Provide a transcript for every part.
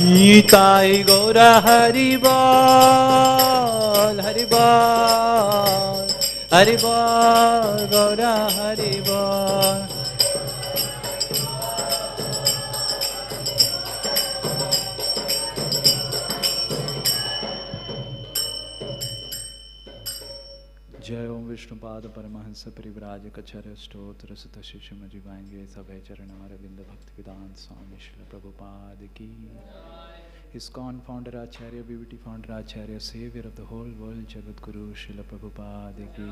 Nitai Gaura Haribol, Haribol, Haribol, Gaura Haribol. जय ओम विष्णुपाद परमहंस परिव्राजक आचार्य स्तोत्र सुत शिष्य मजिवाएंगे सभय चरणारविंद भक्ति वेदांत स्वामी श्रील प्रभुपाद की ISKCON founder Acharya, BBT founder Acharya, savior of the whole world, Jagat Guru, Srila Prabhupada ki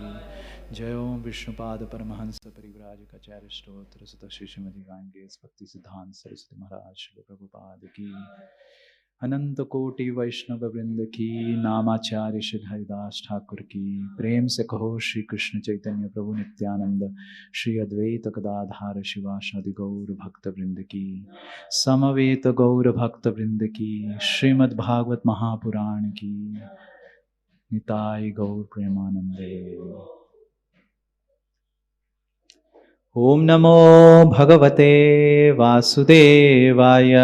Jai Om Vishnupada Paramahansa Parivrajaka Acharya Stotra Sutta Shishimati Ganges Bhakti Siddhanta Saraswati Maharaj Srila Prabhupada ki अनंत कोटि वैष्णव वृंद की नामाचार्य श्री हरिदास ठाकुर की प्रेम से कहो श्री कृष्ण चैतन्य प्रभु नित्यानंद श्री अद्वैत गदाधार शिवासादि गौर भक्त वृंद की समवेत गौर भक्त वृंद की श्रीमद् भागवत महापुराण की निताय गौर प्रेमानंदे। ओम नमो भगवते वासुदेवाय।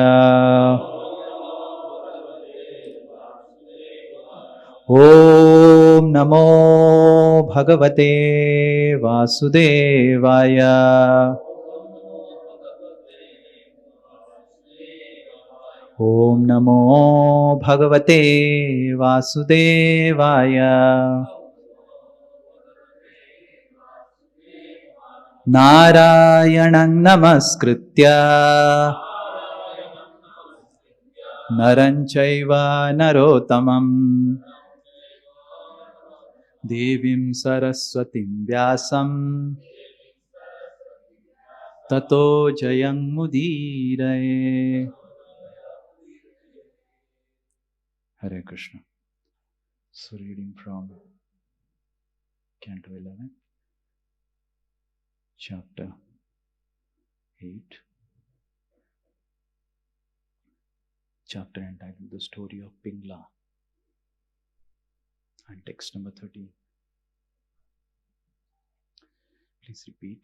ओम नमो भगवते वासुदेवाय। ओम नमो भगवते वासुदेवाय। नारायणं नमस्कृत्य नरं चैव नरोत्तमं देवीं सरस्वतीं व्यासं ततो जयमुदीरये। Hare Krishna. So reading from Canto 11, Chapter 8, chapter entitled The Story of Pingla, and text number 13. Please repeat.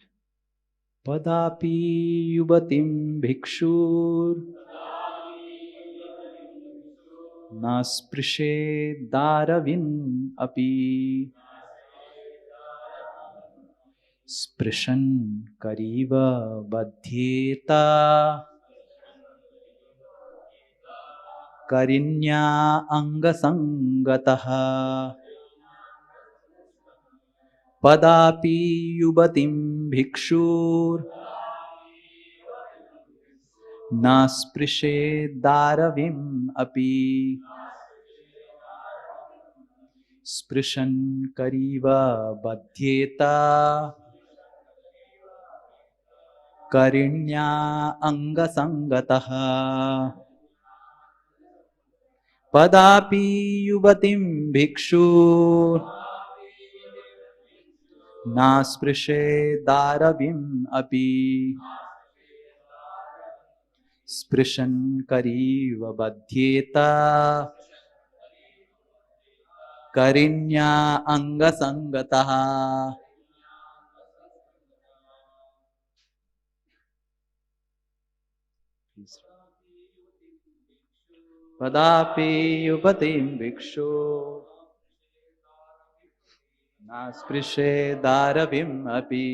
Padapi yubatim bhikshur nasprishe daravin api sprishan kariva badhyeta karinya angasangataha. Padapi yubatim bhikshur nasprishe daravim api sprishan kariva badhyeta karinya angasangataha. Padapi yubatim bhikshur nasprishe daravim api sprishan kariva badhyeta karinya angasangataha. Padapi yubatim bhikshu nasprishe daravim api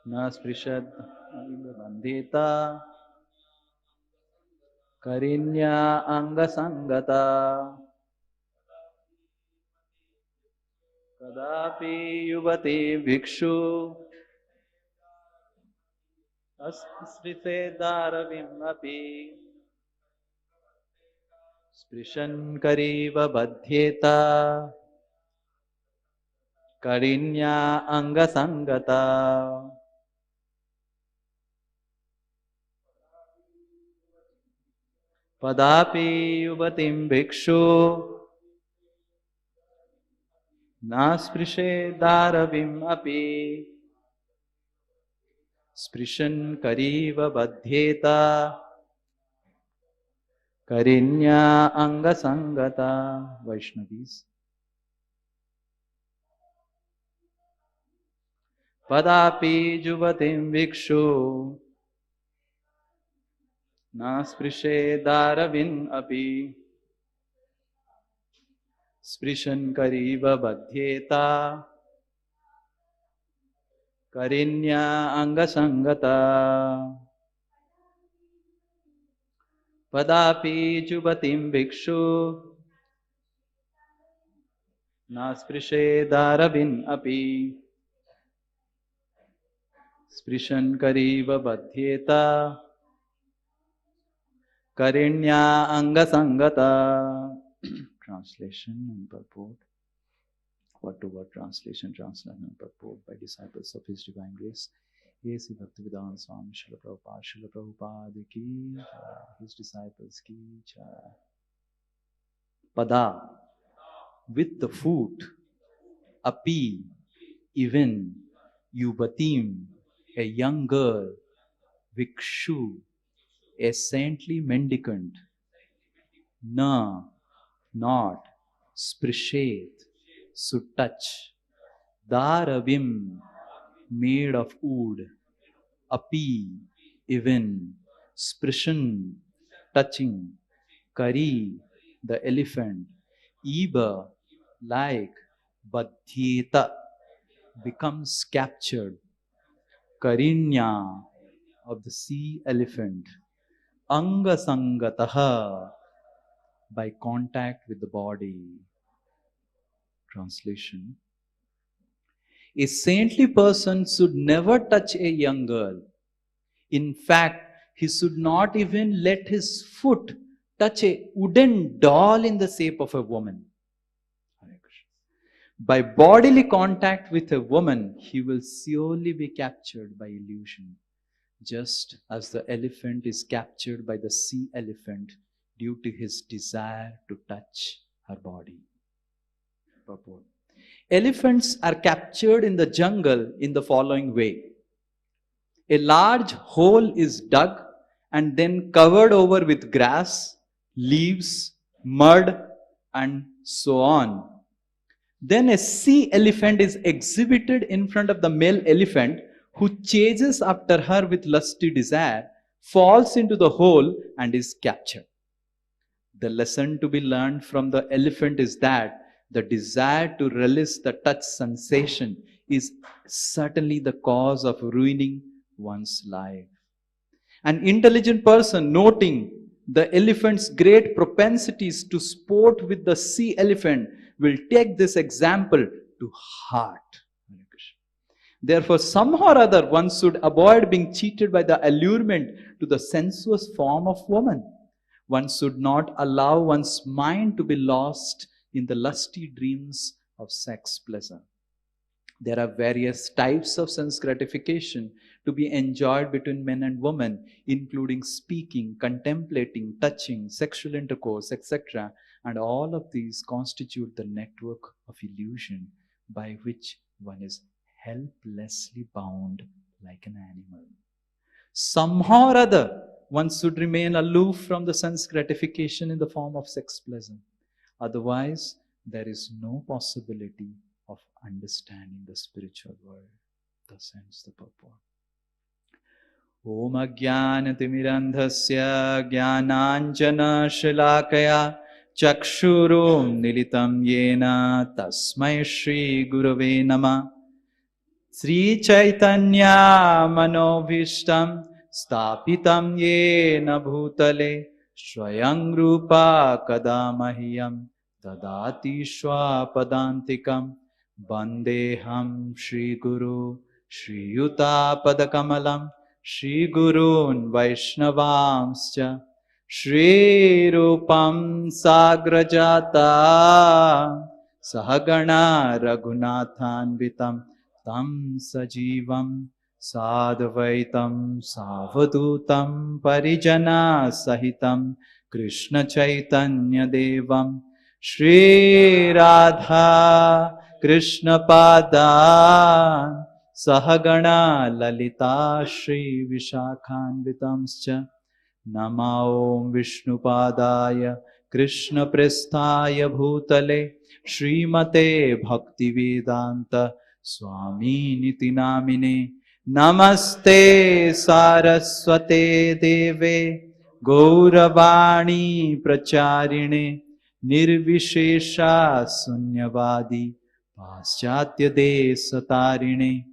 nasprishad bandhita karinya angasangata. Padapi yuvati bhikshu nasprishe daravim api sprishan kariva badhyeta karinya angasangata. Padapi yubatim bhikshu nasprishe daravim api sprishan kariva badhyeta karinya angasangata. Vaishnavis. Padapi yubatim bhikshu Na sprishedaravin api sprishan kariva badhyeta karinya angasangata padapi jubatim bhikshu na sprishedaravin api sprishan kariva badhyeta karinya angasangata. Translation and purport. Word to word translation, translation and purport by disciples of His Divine Grace. A.C. Bhaktivedanta Swami Srila Prabhupada ki jai, His disciples ki jai. Pada, with the foot, api, even, yubatim, a young girl, vikshu, a saintly mendicant, na, not, sprishet, to touch, daravim, made of wood, api, even, sprishan, touching, kari, the elephant, iba, like, badhyeta, becomes captured, karinya, of the sea elephant, angasangataha, by contact with the body. Translation. A saintly person should never touch a young girl. In fact, he should not even let his foot touch a wooden doll in the shape of a woman. By bodily contact with a woman, he will surely be captured by illusion, just as the elephant is captured by the sea elephant due to his desire to touch her body. Purport. Elephants are captured in the jungle in the following way. A large hole is dug and then covered over with grass, leaves, mud, and so on. Then a sea elephant is exhibited in front of the male elephant, who chases after her with lusty desire, falls into the hole, and is captured. The lesson to be learned from the elephant is that the desire to relish the touch sensation is certainly the cause of ruining one's life. An intelligent person, noting the elephant's great propensities to sport with the sea elephant, will take this example to heart. Therefore, somehow or other, one should avoid being cheated by the allurement to the sensuous form of woman. One should not allow one's mind to be lost in the lusty dreams of sex pleasure. There are various types of sense gratification to be enjoyed between men and women, including speaking, contemplating, touching, sexual intercourse, etc. And all of these constitute the network of illusion by which one is helplessly bound like an animal. Somehow or other, one should remain aloof from the sense gratification in the form of sex pleasure. Otherwise, there is no possibility of understanding the spiritual world. Thus ends the purport. Om Ajnanatirmirandhasya Jnananjana Shalakaya Chakshurum Nilitam Yena Tasmai Shri Gurave Namah. Sri Chaitanya Manobhishtam Stapitam Yena Bhutale Swayam Rupa Kadamahyam Tadati Shwapadantikam Bandeham Shri Guru Shri Yuta Padakamalam Shri Gurun Vaishnavamscha Shri Rupam Sagrajata Sahagana Raghunathanvitam Tam Sajivam Sadvaitam Savadutam Parijana Sahitam Krishna Chaitanya Devam Shri Radha Krishna Pada Sahagana Lalita Shri Vishakhanvitamscha Nama Om Vishnupadaya Krishna Prasthaya Bhutale Srimate Bhaktivedanta Swami Niti Namine Namaste Saraswate Deve Gauravani Pracharine Nirvishesha Sunyavadi Paschatya Desatarine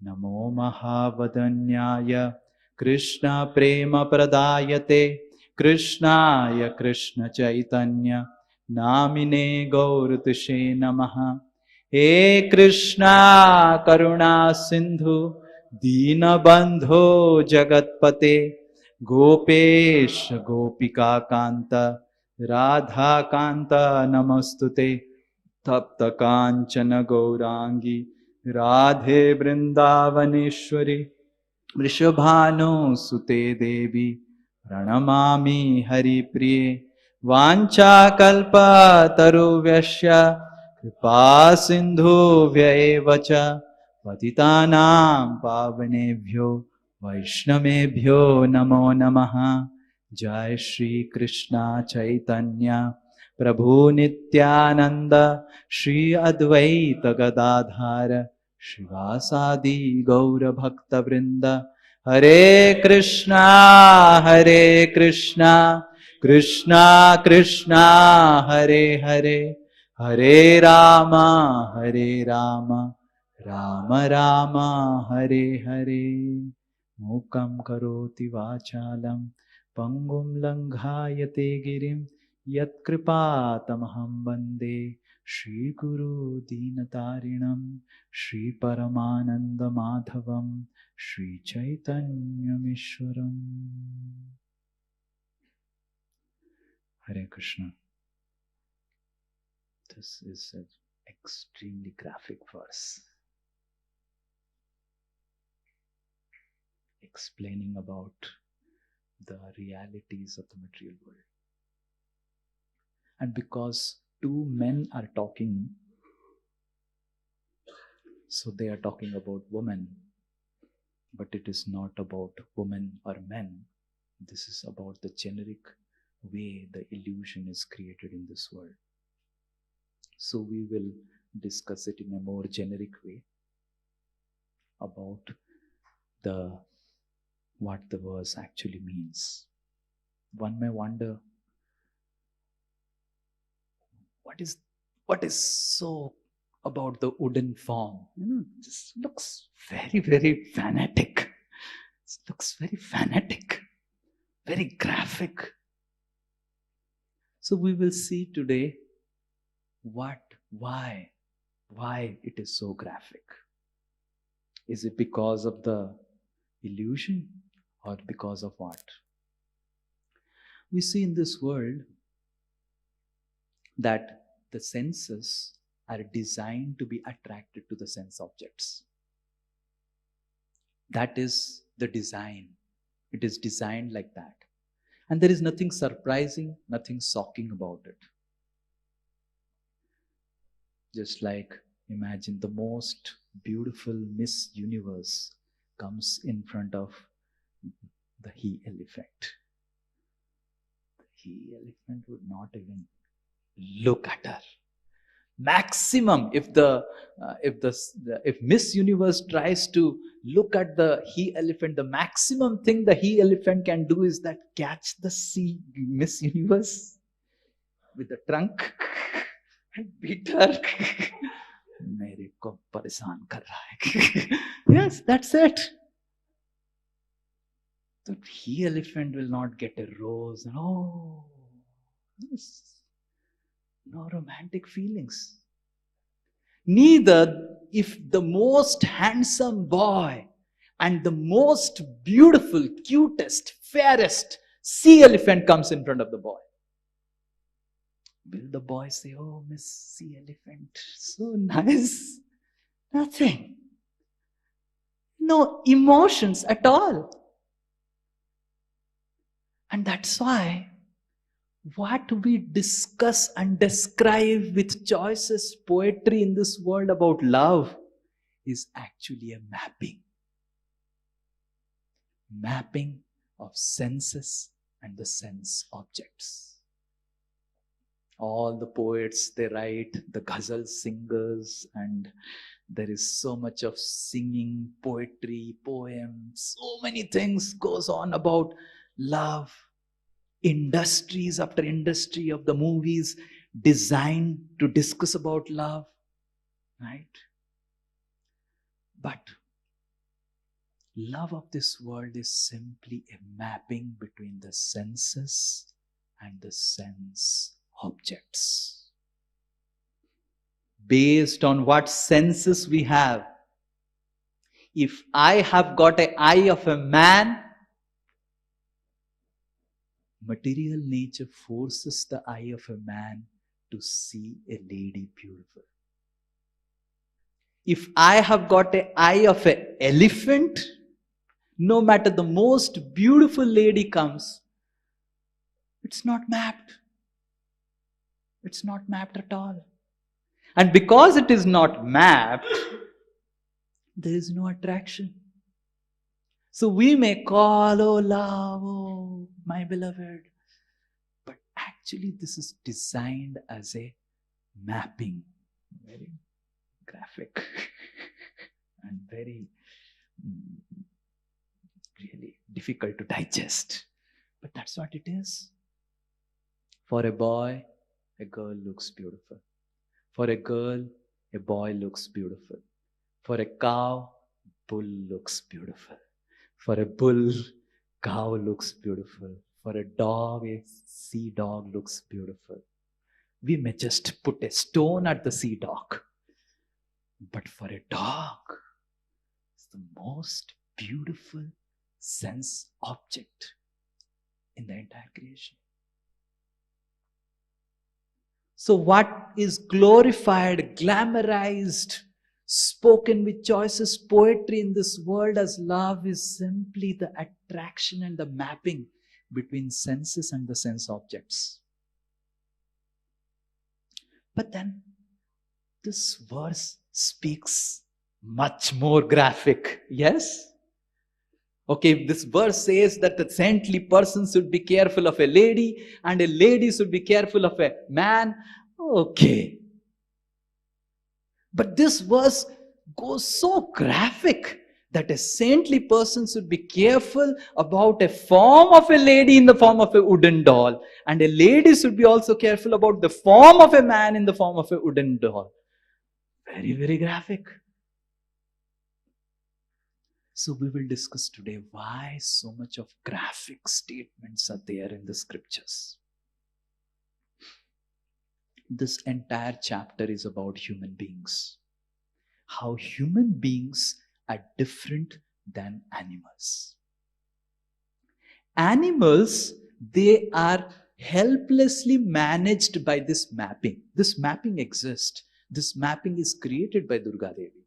Namo Mahavadanyaya Krishna Prema Pradayate Krishnaya Krishna Chaitanya Namine Gauratushe Namaha. He Krishna Karuna Sindhu Dinabandho Jagatpate Gopesh Gopika Kanta Radha Kanta Namastute Tapta Kanchana Gaurangi Radhe Vrindavaneshwari Vrishabhanu Sute Devi Pranamami Hari Priye Vancha Kalpa Taruvyasya Kripa Sindhu Vyaevacha Patitanam Pavanebhyo Vaishnamebhyo Namo Namaha. Jai Shri Krishna Chaitanya Prabhu Nityananda Shri Advaita Gadadhara Shivasadi Gaura Bhakta Vrinda. Hare Krishna Krishna Krishna Hare Hare Hare Rama Rama Rama Hare Hare. Mukam karoti vachalam pangum langhayate girim yat kripa tamaham bande Shri Guru Dinatarinam Shri Paramananda Madhavam Shri Chaitanya Mishwaram. Hare Krishna. This is an extremely graphic verse explaining about the realities of the material world. And because two men are talking, so they are talking about women, but it is not about women or men. This is about the generic way the illusion is created in this world. So we will discuss it in a more generic way about what the verse actually means. One may wonder, what is so about the wooden form? This looks very, very fanatic. This looks very fanatic, very graphic. So we will see today why it is so graphic. Is it because of the illusion or because of what? We see in this world that the senses are designed to be attracted to the sense objects. That is the design. It is designed like that. And there is nothing surprising, nothing shocking about it. Just like imagine the most beautiful Miss Universe comes in front of the he-elephant. The he-elephant would not even look at her. Maximum, if Miss Universe tries to look at the he-elephant, the maximum thing the he-elephant can do is that catch the Miss Universe with the trunk and beat her. Mere ko paresan kar raha hai. Yes, that's it. The he-elephant will not get a rose. No. Yes. No romantic feelings. Neither if the most handsome boy and the most beautiful, cutest, fairest sea elephant comes in front of the boy. Will the boy say, "Oh, Miss Sea Elephant, so nice"? Nothing. No emotions at all. And that's why what we discuss and describe with choices poetry in this world about love is actually a mapping of senses and the sense objects. All the poets, they write, the ghazal singers, and there is so much of singing, poetry, poems, so many things goes on about love. industries after industry of the movies designed to discuss about love, right? But love of this world is simply a mapping between the senses and the sense objects. Based on what senses we have. If I have got an eye of a man, material nature forces the eye of a man to see a lady beautiful. If I have got an eye of an elephant, no matter the most beautiful lady comes, it's not mapped. It's not mapped at all. And because it is not mapped, there is no attraction. So we may call, oh love, oh my beloved. But actually this is designed as a mapping. Very graphic and very really difficult to digest. But that's what it is. For a boy, a girl looks beautiful. For a girl, a boy looks beautiful. For a cow, bull looks beautiful. For a bull, cow looks beautiful. For a dog, a sea dog looks beautiful. We may just put a stone at the sea dog. But for a dog, it's the most beautiful sense object in the entire creation. So what is glorified, glamorized, spoken with choicest poetry in this world as love is simply the attraction and the mapping between senses and the sense objects. But then this verse speaks much more graphic. Yes? Okay, this verse says that the saintly person should be careful of a lady and a lady should be careful of a man. Okay. But this verse goes so graphic that a saintly person should be careful about a form of a lady in the form of a wooden doll. And a lady should be also careful about the form of a man in the form of a wooden doll. Very, very graphic. So we will discuss today why so much of graphic statements are there in the scriptures. This entire chapter is about human beings. How human beings are different than animals. Animals, they are helplessly managed by this mapping. This mapping exists. This mapping is created by Durga Devi.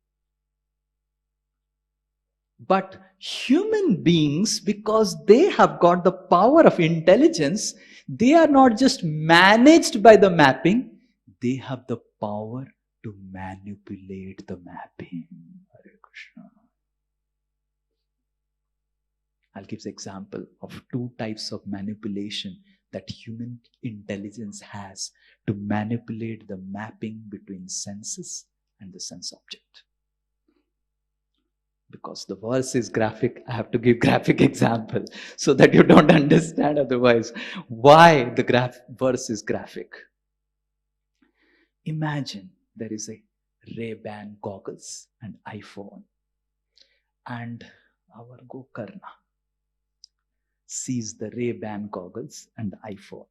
But human beings, because they have got the power of intelligence, they are not just managed by the mapping, they have the power to manipulate the mapping. Hare Krishna. I'll give the example of two types of manipulation that human intelligence has to manipulate the mapping between senses and the sense object. Because the verse is graphic, I have to give graphic example so that you don't understand otherwise why the verse is graphic. Imagine there is a Ray-Ban goggles and iPhone, and our Gokarna sees the Ray-Ban goggles and iPhone.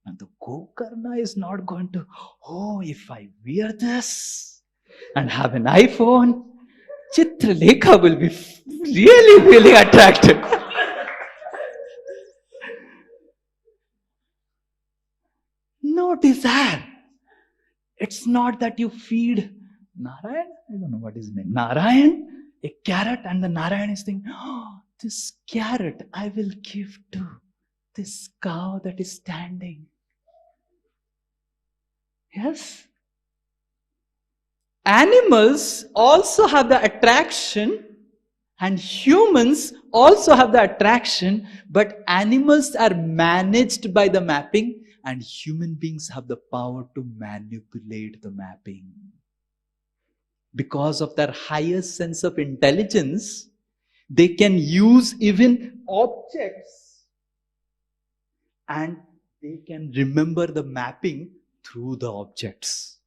And the Gokarna is not going to, oh, if I wear this and have an iPhone, Chitralekha will be really, really attractive. No desire. It's not that you feed Narayan, I don't know what his name, Narayan, a carrot, and the Narayan is thinking, oh, this carrot I will give to this cow that is standing. Yes? Animals also have the attraction and humans also have the attraction, but animals are managed by the mapping and human beings have the power to manipulate the mapping. Because of their higher sense of intelligence, they can use even objects and they can remember the mapping through the objects.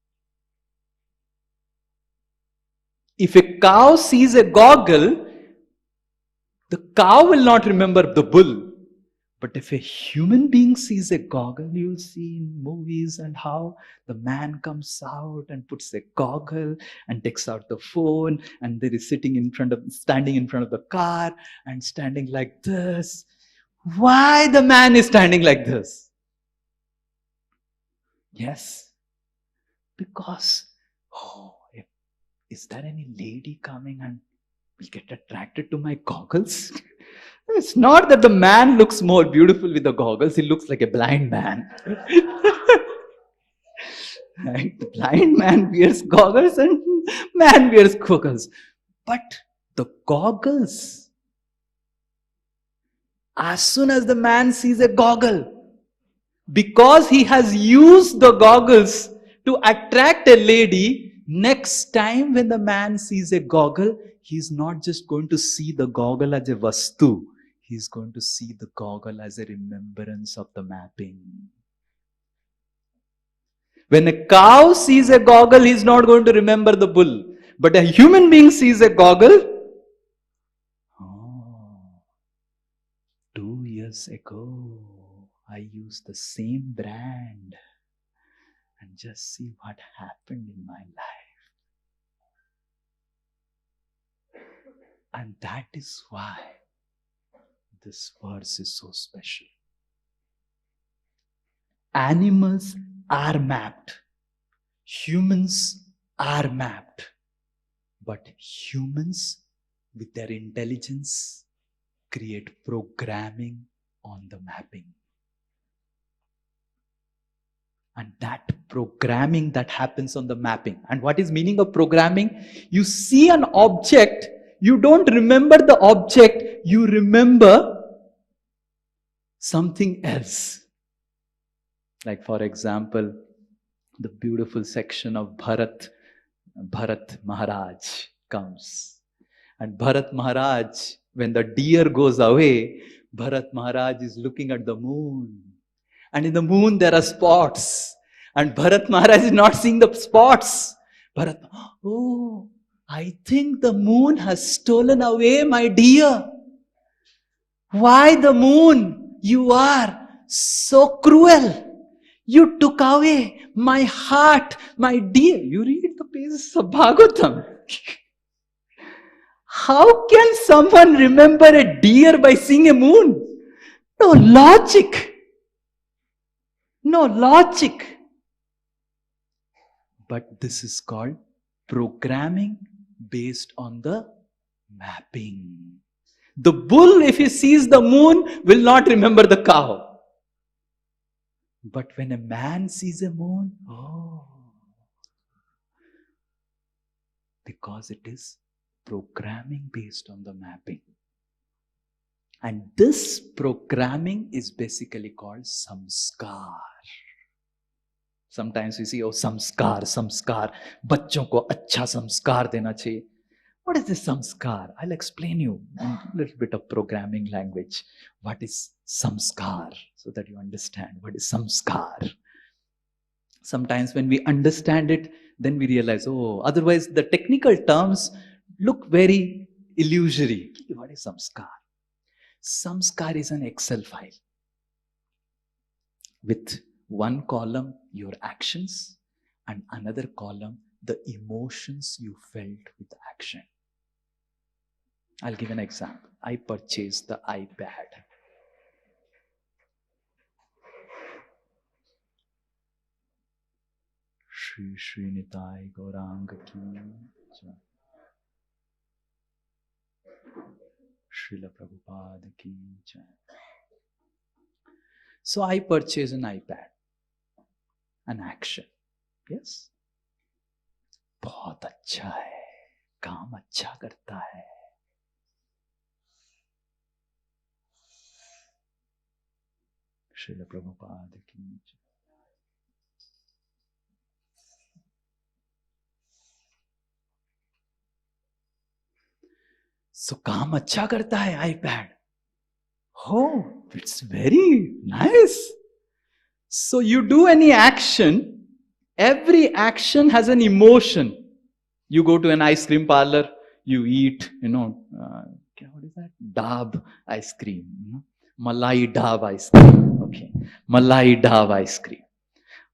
If a cow sees a goggle, the cow will not remember the bull. But if a human being sees a goggle, you'll see in movies and how the man comes out and puts a goggle and takes out the phone, and there is standing in front of the car and standing like this. Why the man is standing like this? Yes, because, is there any lady coming and will get attracted to my goggles? It's not that the man looks more beautiful with the goggles, he looks like a blind man. Right? The blind man wears goggles and man wears goggles. But the goggles, as soon as the man sees a goggle, because he has used the goggles to attract a lady, next time when the man sees a goggle, he's not just going to see the goggle as a vastu. He's going to see the goggle as a remembrance of the mapping. When a cow sees a goggle, he's not going to remember the bull. But a human being sees a goggle. 2 years ago, I used the same brand. And just see what happened in my life. And that is why this verse is so special. Animals are mapped. Humans are mapped. But humans, with their intelligence, create programming on the mapping. And that programming that happens on the mapping. And what is meaning of programming? You see an object, you don't remember the object, you remember something else. Like for example, the beautiful section of Bharat Maharaj comes. And Bharat Maharaj, when the deer goes away, Bharat Maharaj is looking at the moon. And in the moon there are spots. And Bharat Maharaj is not seeing the spots. I think the moon has stolen away my deer. Why the moon? You are so cruel. You took away my heart, my deer. You read the pages of Bhagavatam. How can someone remember a deer by seeing a moon? No logic. No logic. But this is called programming based on the mapping. The bull, if he sees the moon, will not remember the cow. But when a man sees a moon, because it is programming based on the mapping. And this programming is basically called samskar. Sometimes we see, samskar. बच्चों को अच्छा संस्कार देना चाहिए. What is this samskar? I'll explain you in a little bit of programming language. What is samskar? So that you understand what is samskar. Sometimes when we understand it, then we realize, otherwise the technical terms look very illusory. What is samskar? Samskar is an Excel file. With one column, your actions, and another column, the emotions you felt with action. I'll give an example. I purchased the iPad. Shri Nitai Gauranga ki jai. Srila Prabhupada ki jai. So I purchased an iPad. An action. Yes? बहुत अच्छा है. काम अच्छा करता है. Srila Prabhupada ki jai. So काम अच्छा करता है iPad. Oh, it's very nice. So you do any action, every action has an emotion. You go to an ice cream parlor, you eat, what is that? Dab ice cream. Malai dab ice cream. Okay. Malai dab ice cream.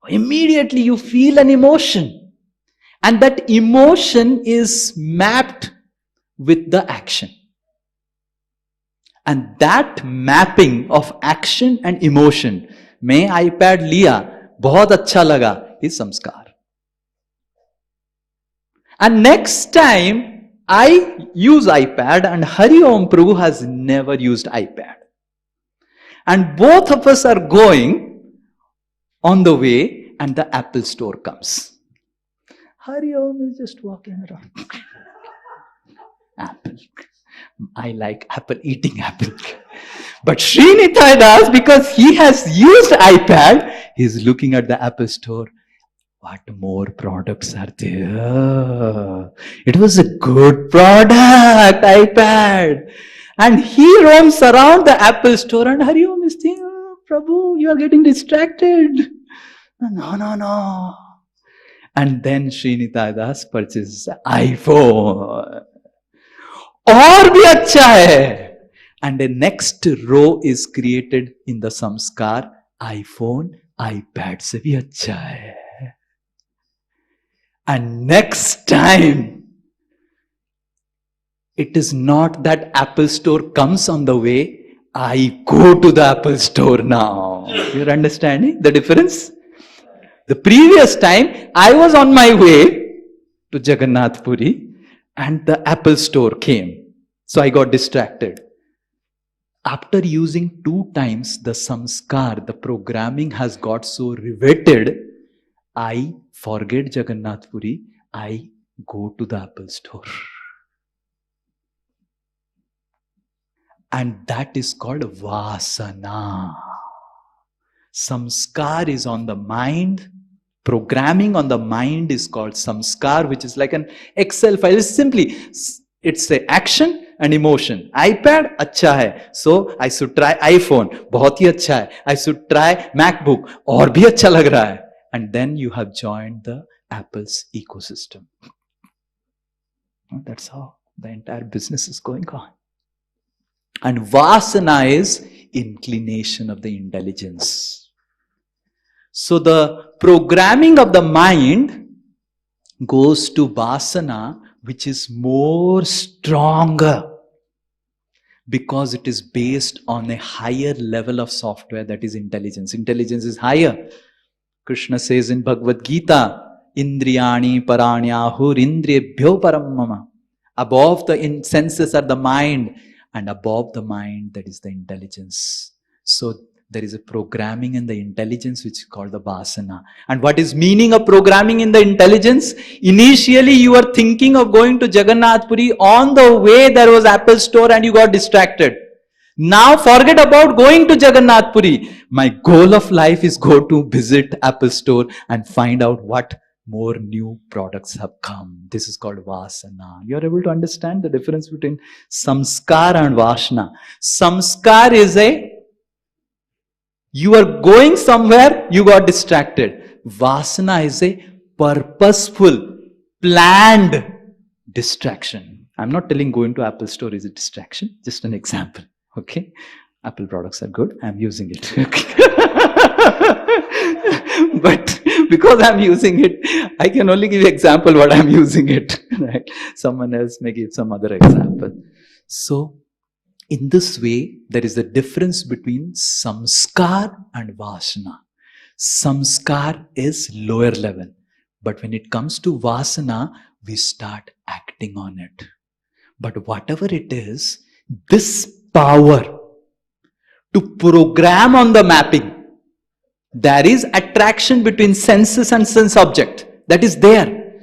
Immediately you feel an emotion. And that emotion is mapped with the action. And that mapping of action and emotion, मैं iPad लिया, बहुत अच्छा लगा, is samskar. And next time I use iPad and Hari Om Prabhu has never used iPad. And both of us are going on the way and the Apple store comes. Hari Om is just walking around. Apple. I like apple, eating apple. But Sri Nitai does, because he has used iPad, he's looking at the Apple store. What more products are there? It was a good product, iPad. And he roams around the Apple store and Hari Om is thinking, oh, Prabhu, you are getting distracted. No. And then Srinitha Das purchases iPhone. और भी अच्छा है. And the next row is created in the samskar. iPhone, iPad से भी अच्छा है. And next time, it is not that Apple store comes on the way. I go to the Apple store now. You're understanding the difference? The previous time, I was on my way to Jagannath Puri and the Apple store came. So I got distracted. After using 2 times, the samskar, the programming has got so riveted, I forget Jagannath Puri, I go to the Apple store. And that is called vasana. Samskar is on the mind. Programming on the mind is called samskar, which is like an Excel file. It's a action and emotion. iPad, अच्छा है. So I should try iPhone. बहुत ही अच्छा है. I should try MacBook. और भी अच्छा लग रहा है. And then you have joined the Apple's ecosystem. That's how the entire business is going on. And vasana is inclination of the intelligence. So the programming of the mind goes to vasana, which is more stronger because it is based on a higher level of software, that is intelligence. Intelligence is higher. Krishna says in Bhagavad Gita, Indriyani paranyahur indriyebhyo param mama. Above the senses are the mind, and above the mind, that is the intelligence. So there is a programming in the intelligence which is called the vasana. And what is meaning of programming in the intelligence? Initially you were thinking of going to Jagannath Puri. On the way there was Apple store and you got distracted. Now forget about going to Jagannath Puri. My goal of life is go to visit Apple store and find out what more new products have come. This is called vasana. You are able to understand the difference between samskar and vasana. Samskar is you are going somewhere, you got distracted. Vasana is a purposeful, planned distraction. I'm not telling going to Apple store is a distraction, just an example. Okay? Apple products are good, I'm using it. But because I'm using it, I can only give you example what I'm using it. Right? Someone else may give some other example. So, in this way, there is a difference between samskar and vasana. Samskar is lower level. But when it comes to vasana, we start acting on it. But whatever it is, this power to program on the mapping, there is attraction between senses and sense object. That is there.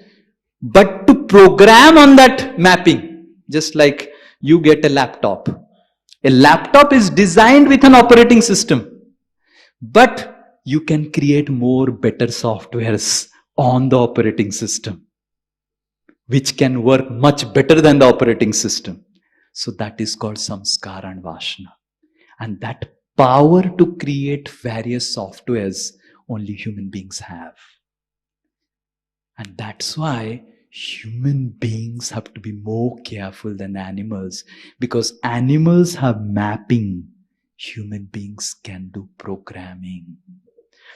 But to program on that mapping, just like you get a laptop. A laptop is designed with an operating system. But you can create more better softwares on the operating system, which can work much better than the operating system. So that is called samskara and vasana. And that power to create various softwares only human beings have. And that's why human beings have to be more careful than animals, because animals have mapping, human beings can do programming.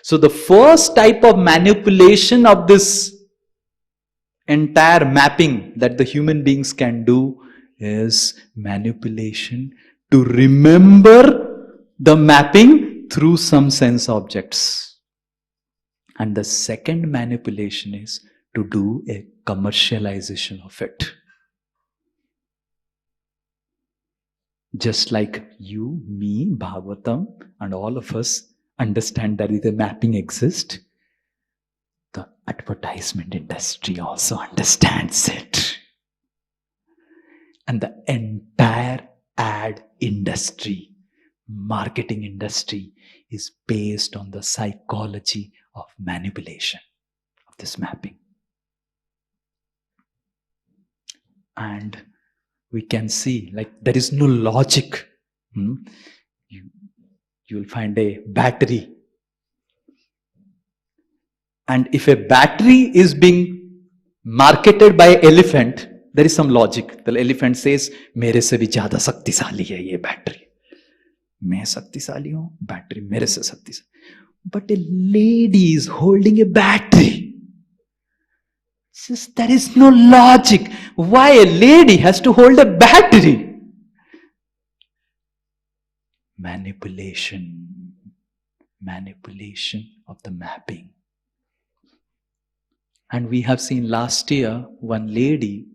So the first type of manipulation of this entire mapping that the human beings can do is manipulation to remember the mapping through some sense objects. And the second manipulation is to do a commercialization of it. Just like you, me, Bhagavatam, and all of us understand that the mapping exists, the advertisement industry also understands it. And the entire ad industry, marketing industry, is based on the psychology of manipulation of this mapping. And we can see, like, there is no logic. You will find a battery. And if a battery is being marketed by an elephant, there is some logic. The elephant says, मेरे से भी ज़्यादा शक्तिशाली है ये battery. मैं शक्तिशाली हूँ, बैटरी मेरे से शक्तिशाली. But a lady is holding a battery. There is no logic. Why a lady has to hold a battery? Manipulation of the mapping. And we have seen last year, one lady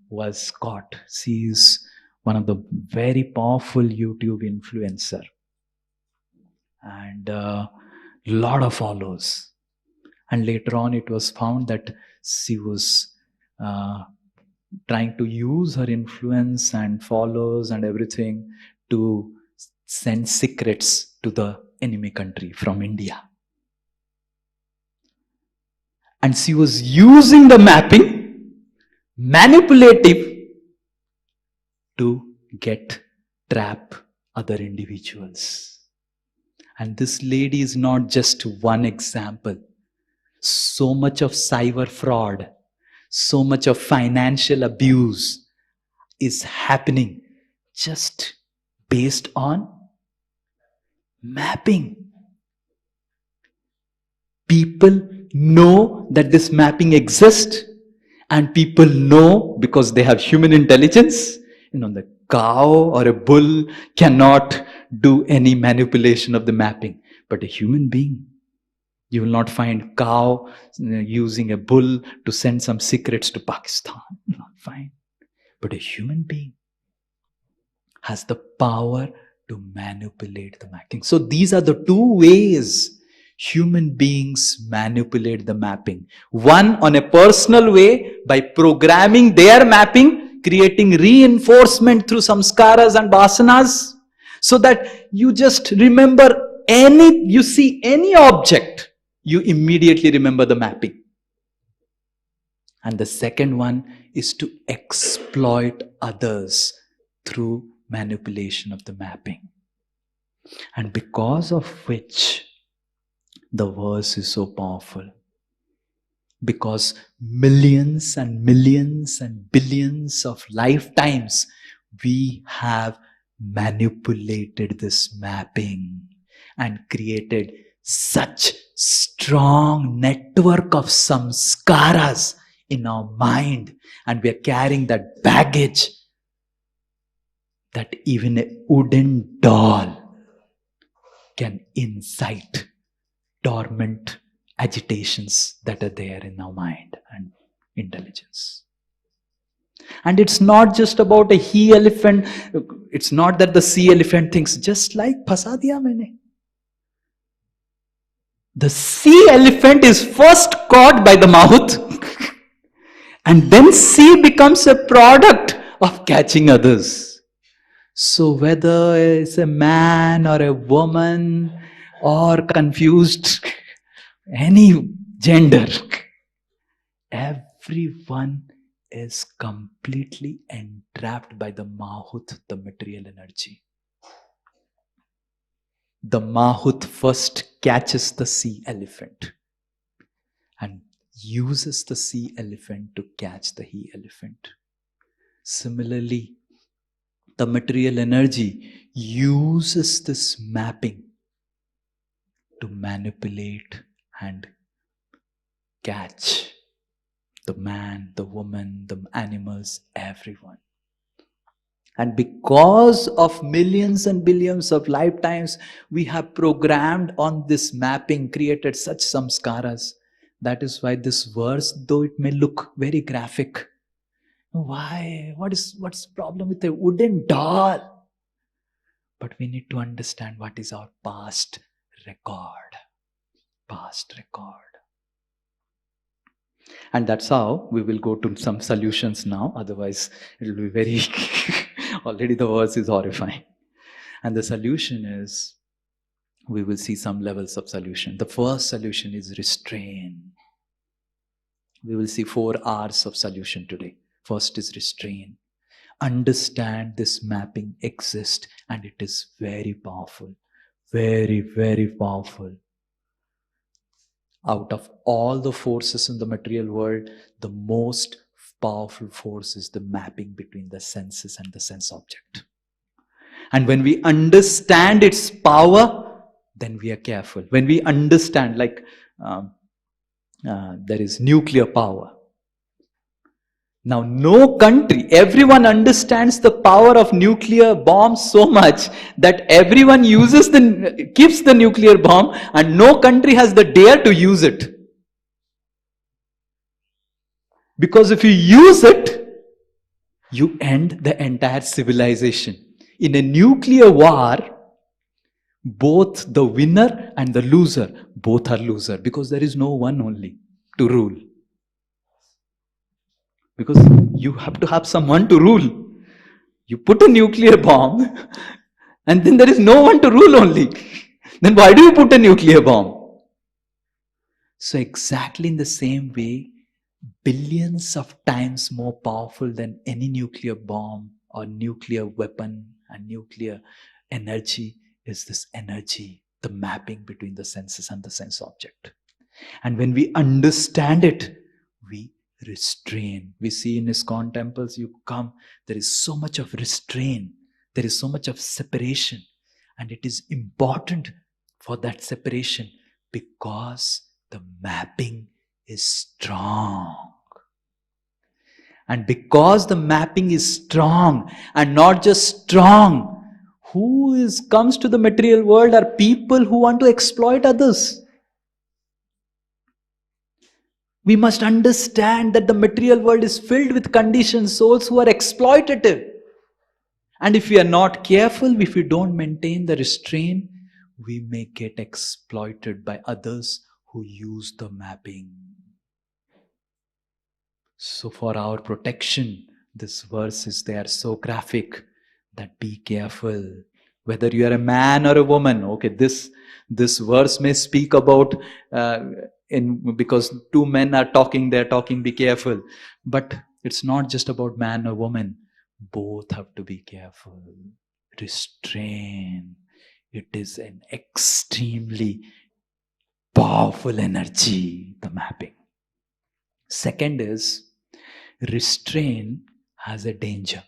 was caught. She is one of the very powerful YouTube influencer. And lot of followers. And later on it was found that she was trying to use her influence and followers and everything to send secrets to the enemy country from India. And she was using the mapping, manipulative, to trap other individuals. And this lady is not just one example. So much of cyber fraud, so much of financial abuse is happening just based on mapping. People know that this mapping exists, and people know because they have human intelligence. The cow or a bull cannot do any manipulation of the mapping, but a human being. You will not find cow using a bull to send some secrets to Pakistan. Not fine. But a human being has the power to manipulate the mapping. So these are the two ways human beings manipulate the mapping. One, on a personal way, by programming their mapping, creating reinforcement through samskaras and vasanas, so that you just remember you see any object, you immediately remember the mapping. And the second one is to exploit others through manipulation of the mapping. And because of which the verse is so powerful. Because millions and millions and billions of lifetimes we have manipulated this mapping and created such strong network of samskaras in our mind, and we are carrying that baggage that even a wooden doll can incite dormant agitations that are there in our mind and intelligence. And it's not just about a he elephant. It's not that the sea elephant thinks, just like phasa diya maine. The sea elephant is first caught by the mouth and then sea becomes a product of catching others. So whether it's a man or a woman or confused, any gender, everyone is completely entrapped by the mahut, the material energy. The Mahut first catches the sea elephant and uses the sea elephant to catch the he elephant. Similarly, the material energy uses this mapping to manipulate and catch the man, the woman, the animals, everyone. And because of millions and billions of lifetimes, we have programmed on this mapping, created such samskaras. That is why this verse, though it may look very graphic, why? What's the problem with a wooden doll? But we need to understand what is our past record. Past record. And that's how we will go to some solutions now. Otherwise, it will be very... already the verse is horrifying. And the solution is, we will see some levels of solution. The first solution is restrain. We will see 4 R's of solution today. First is restrain. Understand this mapping exists and it is very powerful. Very, very powerful. Out of all the forces in the material world, the most powerful force is the mapping between the senses and the sense object. And when we understand its power, then we are careful. When we understand, like there is nuclear power. Now, no country, everyone understands the power of nuclear bombs so much that everyone keeps the nuclear bomb, and no country has the dare to use it. Because if you use it, you end the entire civilization. In a nuclear war, both the winner and the loser, both are loser, because there is no one only to rule. Because you have to have someone to rule. You put a nuclear bomb and then there is no one to rule only. Then why do you put a nuclear bomb? So exactly in the same way, billions of times more powerful than any nuclear bomb or nuclear weapon and nuclear energy is this energy, the mapping between the senses and the sense object. And when we understand it, we restrain. We see in ISKCON temples, you come, there is so much of restraint, there is so much of separation, and it is important for that separation because the mapping is strong. And because the mapping is strong, and not just strong, comes to the material world are people who want to exploit others. We must understand that the material world is filled with conditioned souls who are exploitative. And if we are not careful, if we don't maintain the restraint, we may get exploited by others who use the mapping. So for our protection, this verse is there so graphic that be careful. Whether you are a man or a woman, okay, this verse may speak about because 2 men are talking, they're talking, be careful. But it's not just about man or woman. Both have to be careful. Restrain. It is an extremely powerful energy, the mapping. Second is, restrain has a danger.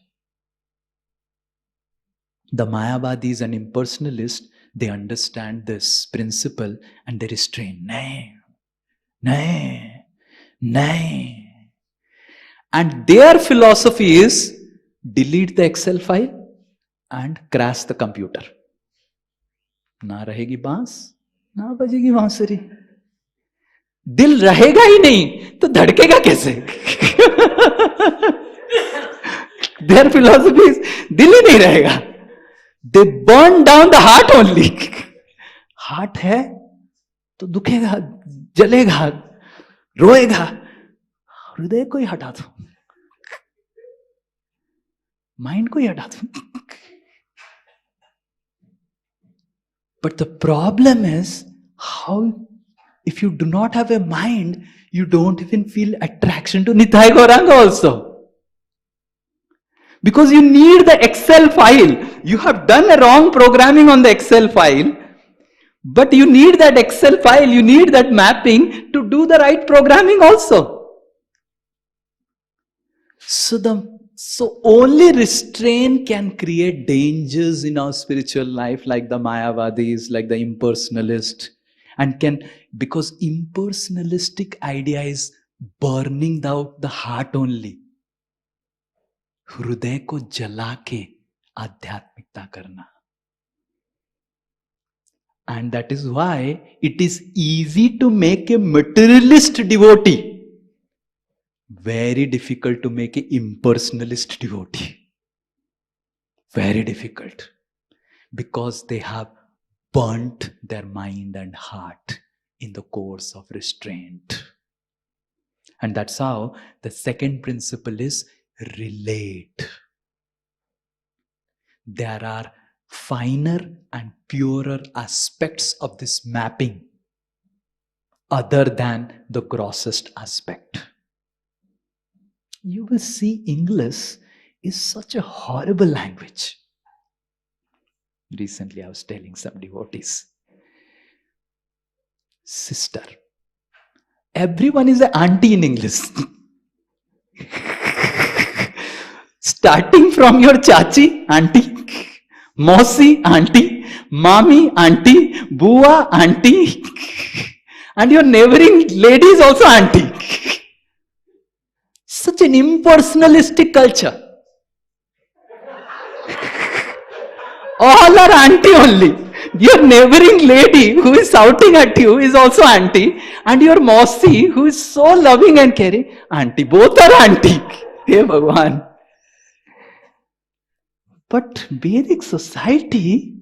The Mayavadis and impersonalists, they understand this principle and they restrain. Nahin. And their philosophy is delete the Excel file and crash the computer. ना रहेगी बांस, ना बजेगी बांसुरी. दिल रहेगा ही नहीं तो धड़केगा कैसे? Their philosophy is दिल ही नहीं रहेगा. They burn down the heart only. Heart है तो दुखेगा, जलेगा, रोएगा. हृदय को ही हटा दो, माइंड को ही हटा दो. But the problem is, how, if you do not have a mind, you don't even feel attraction to Nitai Gauranga also. Because you need the Excel file. You have done a wrong programming on the Excel file. But you need that Excel file, you need that mapping to do the right programming also. So only restraint can create dangers in our spiritual life, like the Mayavadis, like the impersonalist, because impersonalistic idea is burning out the heart only. हृदय को जला के आध्यात्मिकता करना. And that is why it is easy to make a materialist devotee, very difficult to make an impersonalist devotee. Very difficult. Because they have burnt their mind and heart in the course of restraint. And that's how the second principle is relate. There are finer and purer aspects of this mapping other than the grossest aspect. You will see English is such a horrible language. Recently I was telling some devotees, sister. Everyone is an auntie in English. Starting from your chachi, auntie, mausi, auntie, mami, auntie, bua, auntie, and your neighboring lady is also auntie. Such an impersonalistic culture. All are auntie only. Your neighboring lady who is shouting at you is also auntie, and your mausi who is so loving and caring, auntie. Both are auntie. Hey Bhagwan. But Vedic society,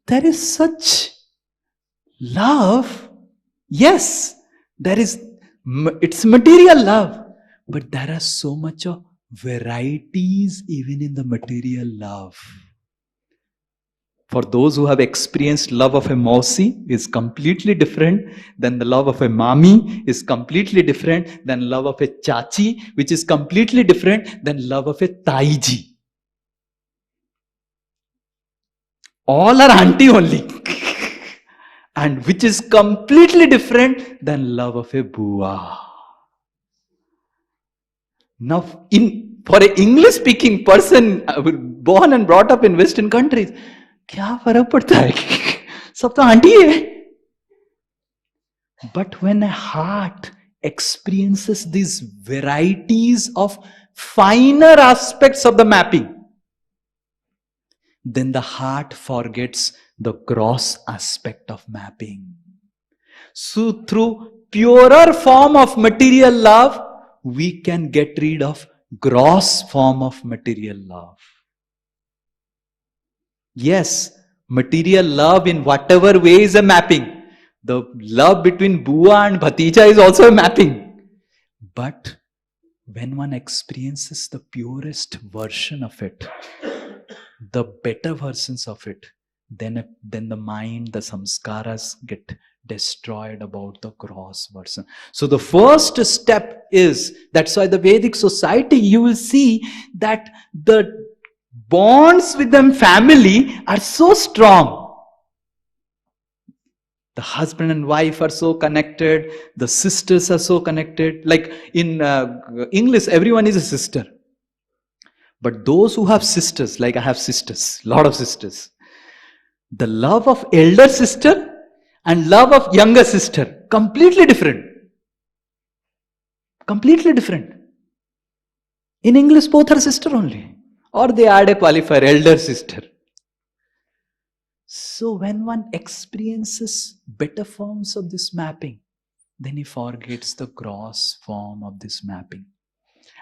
there is such love. Yes, it's material love, but there are so much of varieties even in the material love. For those who have experienced love of a mausi is completely different than the love of a mami, is completely different than love of a chachi, which is completely different than love of a taiji. All are auntie only. And which is completely different than love of a bua. Now, for an English speaking person born and brought up in Western countries, क्या फर्क पड़ता है? सब तो aunty है. But when a heart experiences these varieties of finer aspects of the mapping, then the heart forgets the gross aspect of mapping. So through purer form of material love, we can get rid of gross form of material love. Yes, material love in whatever way is a mapping. The love between Bua and Bhatija is also a mapping. But when one experiences the purest version of it, the better versions of it, then the mind, the samskaras get destroyed about the gross version. So the first step is, that's why the Vedic society, you will see that the bonds with them family are so strong. The husband and wife are so connected, the sisters are so connected. Like in English, everyone is a sister. But those who have sisters, like I have sisters, lot of sisters, the love of elder sister and love of younger sister, completely different. Completely different. In English, both are sister only. Or they add a qualifier, elder sister. So when one experiences better forms of this mapping, then he forgets the gross form of this mapping.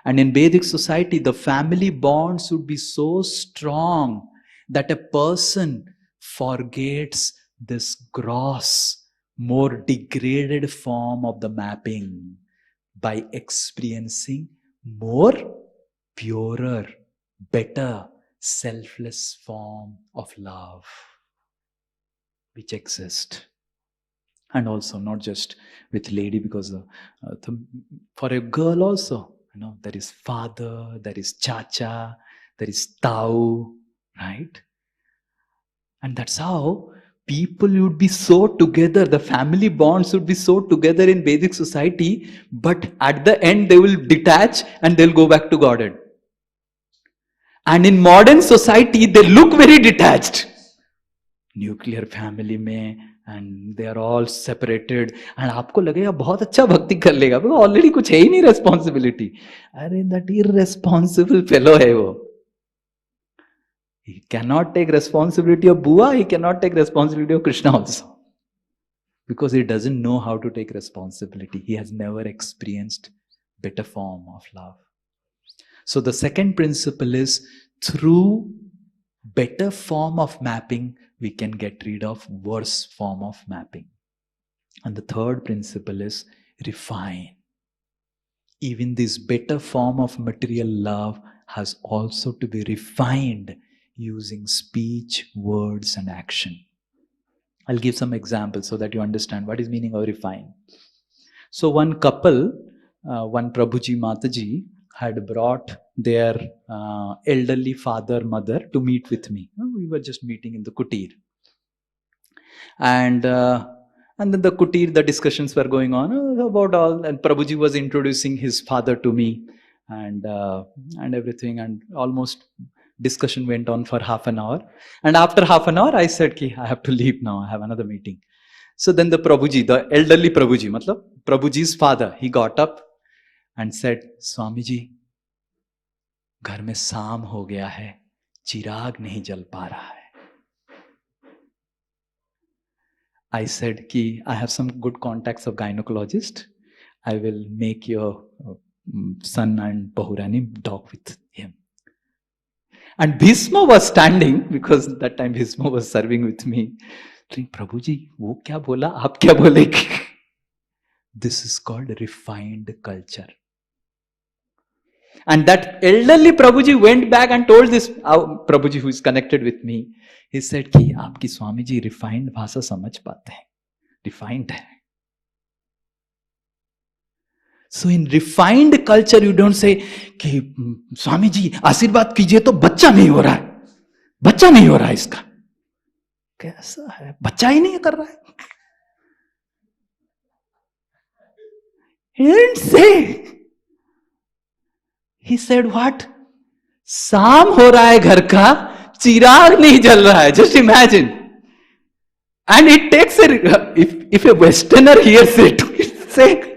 And in Vedic society, the family bonds would be so strong that a person forgets this gross, more degraded form of the mapping by experiencing more purer, better, selfless form of love which exists. And also not just with lady, because for a girl also, there is father, there is chacha, there is tau, right? And that's how people would be so together, the family bonds would be so together in Vedic society, but at the end they will detach and they'll go back to Godhead. And in modern society, they look very detached. Nuclear family में, and they are all separated. And आपको लगेगा बहुत अच्छा भक्ति कर लेगा, because already कुछ है ही नहीं responsibility. अरे that irresponsible fellow है वो. He cannot take responsibility of Bua, he cannot take responsibility of Krishna also. Because he doesn't know how to take responsibility. He has never experienced better form of love. So the second principle is, through better form of mapping, we can get rid of worse form of mapping. And the third principle is refine. Even this better form of material love has also to be refined using speech, words, and action. I'll give some examples so that you understand what is meaning of refine. So one couple, one Prabhuji Mataji, had brought their elderly father, mother to meet with me. We were just meeting in the kutir. And then the kutir, the discussions were going on about all, and Prabhuji was introducing his father to me and everything, and almost discussion went on for half an hour. And after half an hour, I said, Ki, I have to leave now, I have another meeting. So then the Prabhuji, the elderly Prabhuji, matlab Prabhuji's father, he got up and said, Swamiji, घर में शाम हो गया है, चिराग नहीं जल पा रहा है. I said, Ki, I have some good contacts of gynecologist. I will make your son and Bahurani talk with him. And Bhisma was standing, because that time Bhisma was serving with me. Saying, Prabhuji, wo kya bola, aap kya bolegi? This is called refined culture. And that elderly Prabhuji went back and told this Prabhuji who is connected with me. He said, कि आपकी Swami ji refined भाषा समझ पाते हैं, refined है. So in refined culture, you don't say कि स्वामी जी आशीर्वाद कीजिए तो बच्चा नहीं हो रहा है, बच्चा नहीं हो रहा है इसका. कैसा है, बच्चा ही नहीं कर रहा है. He didn't say. He said what? शाम हो रहा है घर का, चिराग नहीं जल रहा है. Just imagine. And it takes if a Westerner hears it, say,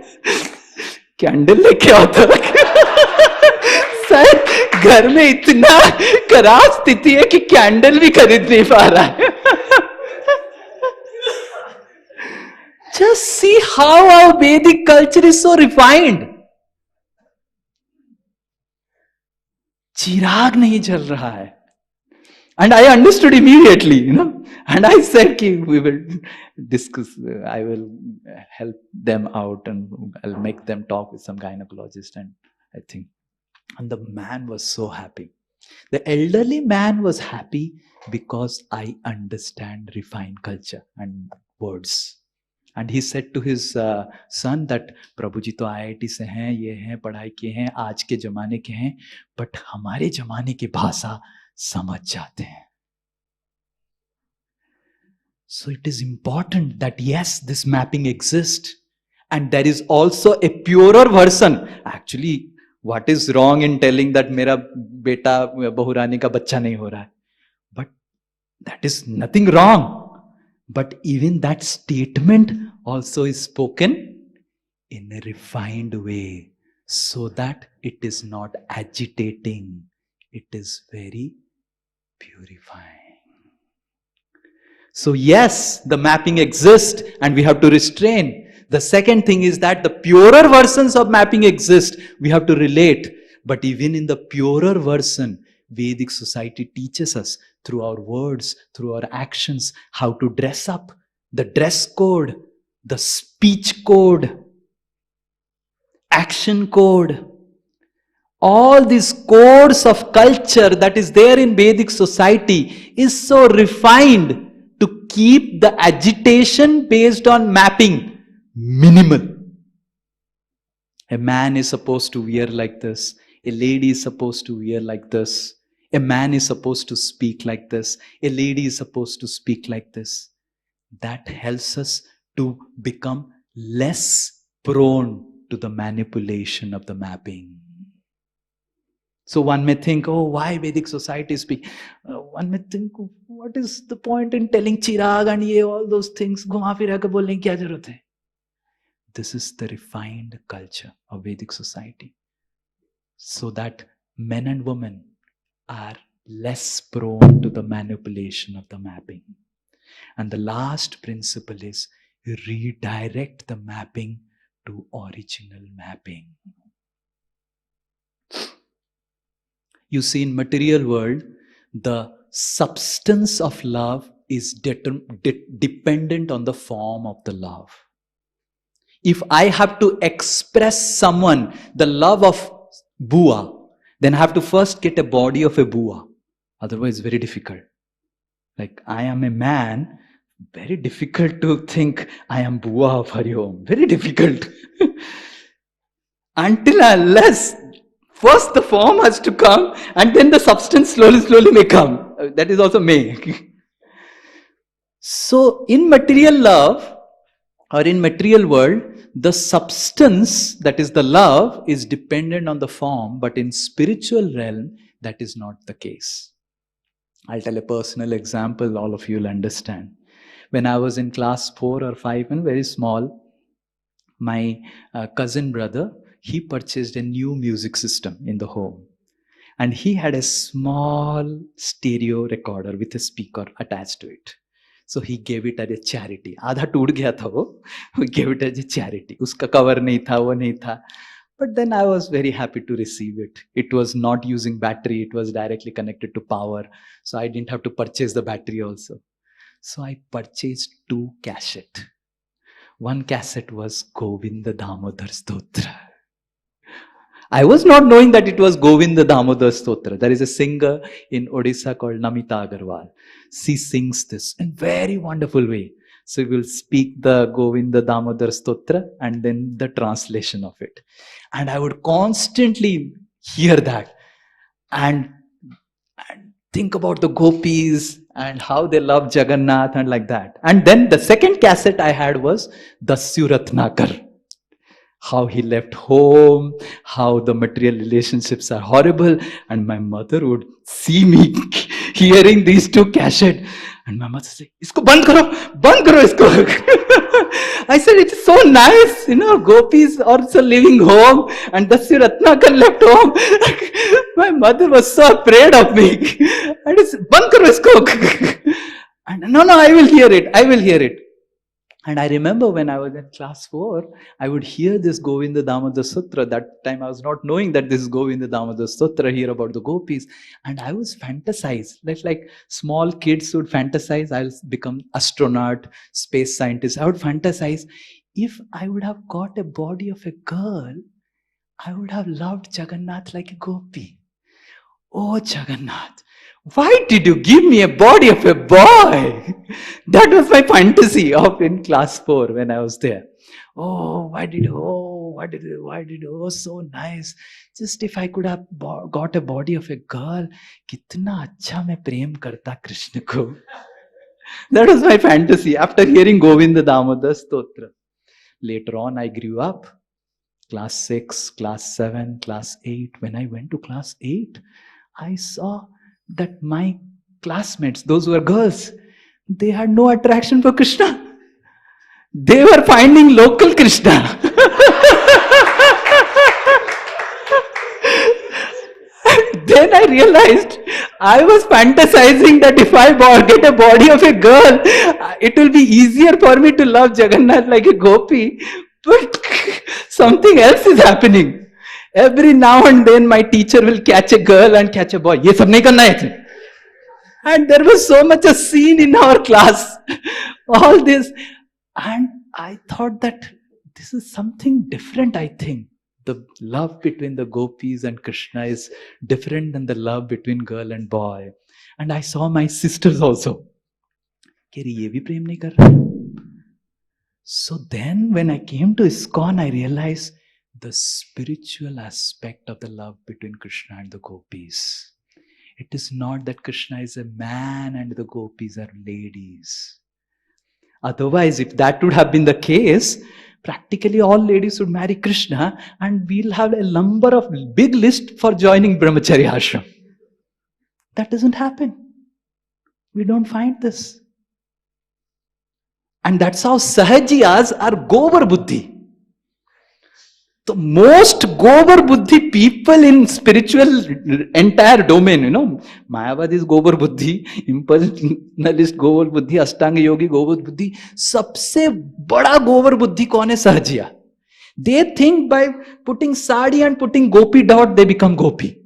candle लेके आता सर, घर में इतना खराब स्थिति है कि कैंडल भी खरीद नहीं पा रहा है. Just see how our Vedic culture is so refined. चिराग नहीं जल रहा है. And I understood immediately, and I said, Ki, we will discuss, I will help them out and I'll make them talk with some gynecologist. And I think, and the man was so happy. The elderly man was happy because I understand refined culture and words. And he said to his son that Prabhuji to IIT से हैं, ये हैं, पढ़ाई किए हैं, आज के जमाने के हैं, but हमारे जमाने की भाषा समझ जाते हैं. So it is important that yes, this mapping exists, and there is also a purer version. Actually, what is wrong in telling that मेरा बेटा बहुरानी का बच्चा नहीं हो रहा है? But that is nothing wrong. But even that statement also is spoken in a refined way, so that it is not agitating. It is very purifying. So yes, the mapping exists and we have to restrain. The second thing is that the purer versions of mapping exist. We have to relate. But even in the purer version, Vedic society teaches us through our words, through our actions, how to dress up. The dress code, the speech code, action code. All these codes of culture that is there in Vedic society is so refined to keep the agitation based on mapping minimal. A man is supposed to wear like this. A lady is supposed to wear like this. A man is supposed to speak like this. A lady is supposed to speak like this. that helps us to become less prone to the manipulation of the mapping. So one may think, oh, why Vedic society speak? One may think, what is the point in telling chirag and ye, all those things? Ghuma fira ke bolne ki kya zarurat hai? This is the refined culture of Vedic society. So that men and women are less prone to the manipulation of the mapping. And the last principle is redirect the mapping to original mapping. You see, in material world, the substance of love is dependent on the form of the love. If I have to express someone the love of Bua, then I have to first get a body of a Bua. Otherwise, very difficult. Like, I am a man, very difficult to think I am Bua of Hari Om. Very difficult. Until unless first the form has to come and then the substance slowly may come. That is also may. So in material love or in material world, the substance, that is the love, is dependent on the form, but in spiritual realm, that is not the case. I'll tell a personal example, all of you will understand. When I was in class 4 or 5 and very small, my cousin brother, he purchased a new music system in the home. And he had a small stereo recorder with a speaker attached to it. So he gave it as a charity. आधा टूट गया था वो. He gave it as a charity. उसका cover नहीं था, वो नहीं था. But then I was very happy to receive it. It was not using battery. It was directly connected to power. So I didn't have to purchase the battery also. So I purchased 2 cassettes. One cassette was Govinda Damodar Stotra. I was not knowing that it was Govinda Damodar Stotra. There is a singer in Odisha called Namita Agarwal. She sings this in very wonderful way. So we will speak the Govinda Damodar Stotra and then the translation of it. And I would constantly hear that and think about the gopis and how they love Jagannath and like that. And then the second cassette I had was Dasyu Ratnakar. How he left home, how the material relationships are horrible. And my mother would see me hearing these 2 cassettes. And my mother said, Isko band karo isko. I said, it's so nice, gopis also living home and Dasya Ratnakar left home. My mother was so afraid of me. And it's band karo isko. And no, I will hear it. And I remember when I was in class 4, I would hear this Govinda Damodar Sutra. That time I was not knowing that this is Govinda Damodar Sutra, hear about the gopis. And I was fantasized. Like small kids would fantasize, I'll become astronaut, space scientist. I would fantasize, if I would have got a body of a girl, I would have loved Jagannath like a gopi. Oh, Jagannath, why did you give me a body of a boy? That was my fantasy of in class 4 when I was there. Oh, so nice. Just if I could have got a body of a girl, kitna acha main prem karta Krishna ko. That was my fantasy after hearing Govinda Damodar Stotra. Later on, I grew up. Class 6, class 7, class 8. When I went to class 8, I saw that my classmates, those who were girls, they had no attraction for Krishna. They were finding local Krishna. Then I realized I was fantasizing that if I get a body of a girl, it will be easier for me to love Jagannath like a gopi. But something else is happening. Every now and then my teacher will catch a girl and catch a boy. Ye sab nahi karna hai. And there was so much a scene in our class. All this. And I thought that this is something different, I think. The love between the gopis and Krishna is different than the love between girl and boy. And I saw my sisters also. Ye bhi prem nahi kar raha. So then when I came to ISKCON, I realized the spiritual aspect of the love between Krishna and the gopis. It is not that Krishna is a man and the gopis are ladies. Otherwise, if that would have been the case, practically all ladies would marry Krishna and we'll have a number of big list for joining Brahmacharya ashram. That doesn't happen. We don't find this. And that's how Sahajiyas are Gobar Buddhi. The most Gobar Buddhi people in spiritual entire domain, Mayavad is Gobar Buddhi, Impulsionalist Gobar Buddhi, Ashtanga Yogi Gobar Buddhi. सबसे बड़ा Gobar Buddhi कौन है? Sahajiya. They think by putting sari and putting gopi dot, they become gopi.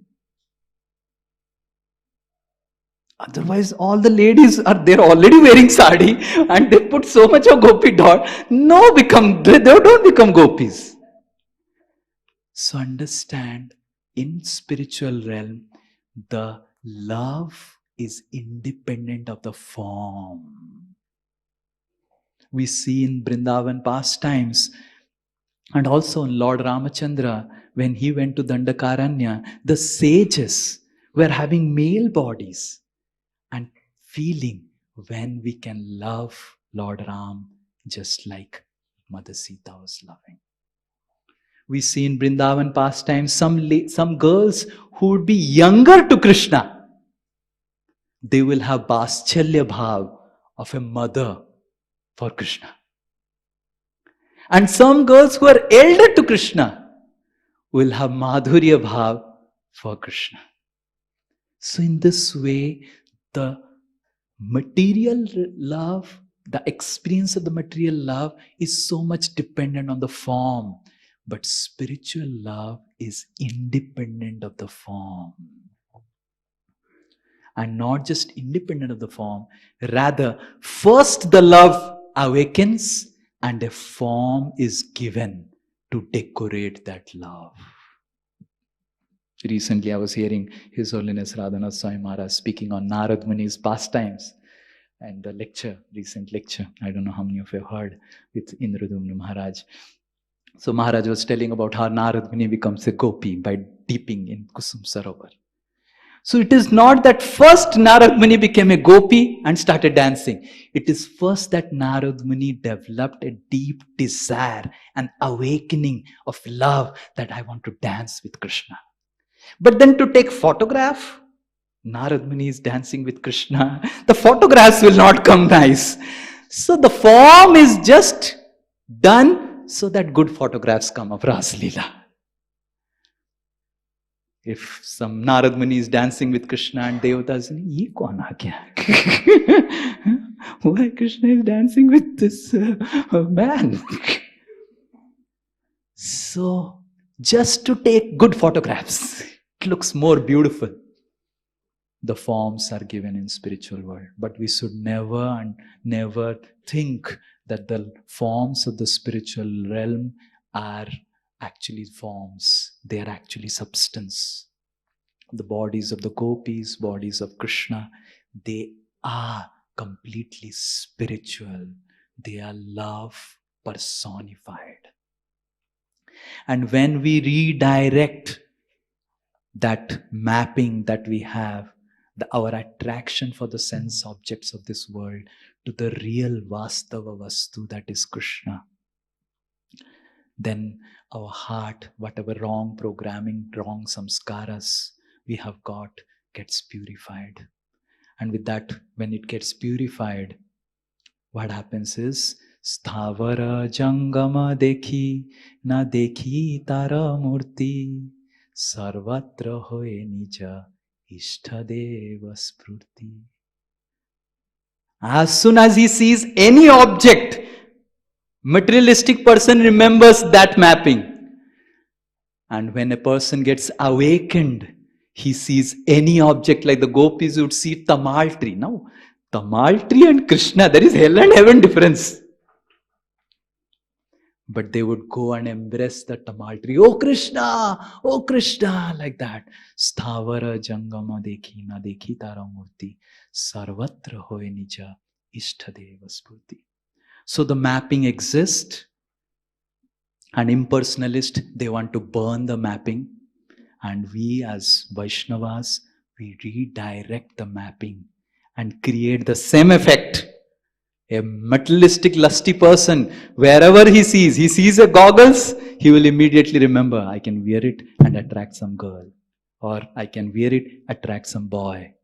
Otherwise, all the ladies they're already wearing sari and they put so much of gopi dot. They don't become gopis. So understand, in spiritual realm, the love is independent of the form. We see in Vrindavan pastimes, and also in Lord Ramachandra, when he went to Dandakaranya, the sages were having male bodies and feeling when we can love Lord Ram just like Mother Sita was loving. We see in Vrindavan pastimes some girls who would be younger to Krishna. They will have Baschalya Bhav of a mother for Krishna. And some girls who are elder to Krishna will have Madhurya Bhav for Krishna. So in this way, the material love, the experience of the material love is so much dependent on the form. But spiritual love is independent of the form. And not just independent of the form, rather, first the love awakens and a form is given to decorate that love. Recently, I was hearing His Holiness Radhanath Swami Maharaj speaking on Narad Muni's pastimes. And the recent lecture, I don't know how many of you have heard, with Indradumna Maharaj. So Maharaj was telling about how Narad Muni becomes a gopi by dipping in Kusum Sarovar. So it is not that first Narad Muni became a gopi and started dancing. It is first that Narad Muni developed a deep desire, an awakening of love that I want to dance with Krishna. But then to take photograph, Narad Muni is dancing with Krishna. The photographs will not come nice. So the form is just done so that good photographs come of Ras Leela. If some Narad Muni is dancing with Krishna and Devatas, ye kaun aa gaya? Why Krishna is dancing with this man? So, just to take good photographs, it looks more beautiful. The forms are given in spiritual world, but we should never think that the forms of the spiritual realm are actually forms. They are actually substance. The bodies of the gopis, bodies of Krishna, they are completely spiritual. They are love personified. And when we redirect that mapping that we have, our attraction for the sense objects of this world to the real Vastava Vastu, that is Krishna, then our heart, whatever wrong programming, wrong samskaras we have got, gets purified. And with that, when it gets purified, what happens is, Sthavara Jangama Dekhi, Na Dekhi Tara Murti, Sarvatra Hoye Nija, Ishtadeva Sprurti. As soon as he sees any object, materialistic person remembers that mapping. And when a person gets awakened, he sees any object, like the gopis would see tamal tree. Now, tamal tree and Krishna, there is hell and heaven difference. But they would go and embrace the tamal tree. Oh Krishna, like that. Sthavara jangama dekhi na dekhi tara murti, sarvatra hoye nija ishtadeva spurti. So the mapping exists. And impersonalist, they want to burn the mapping. And we as Vaishnavas, we redirect the mapping and create the same effect. A materialistic, lusty person, wherever he sees a goggles, he will immediately remember, I can wear it and attract some girl. Or I can wear it, attract some boy.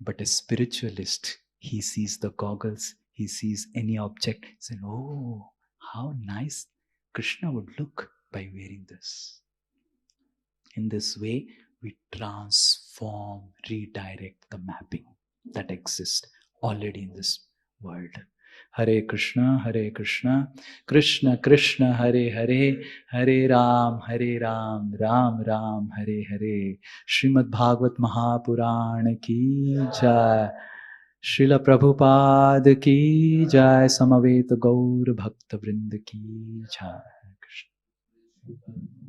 But a spiritualist, he sees the goggles, he sees any object, saying, oh, how nice Krishna would look by wearing this. In this way, we transform, redirect the mapping that exists already in this world. Hare Krishna, Krishna Krishna, Hare Hare, Hare Ram, Ram Ram, Hare Hare. Srimad Bhagavatam Mahapurana ki jai. Srila Prabhupada ki jai. Samaveta Gaur Bhakta Vrinda ki jai. Krishna.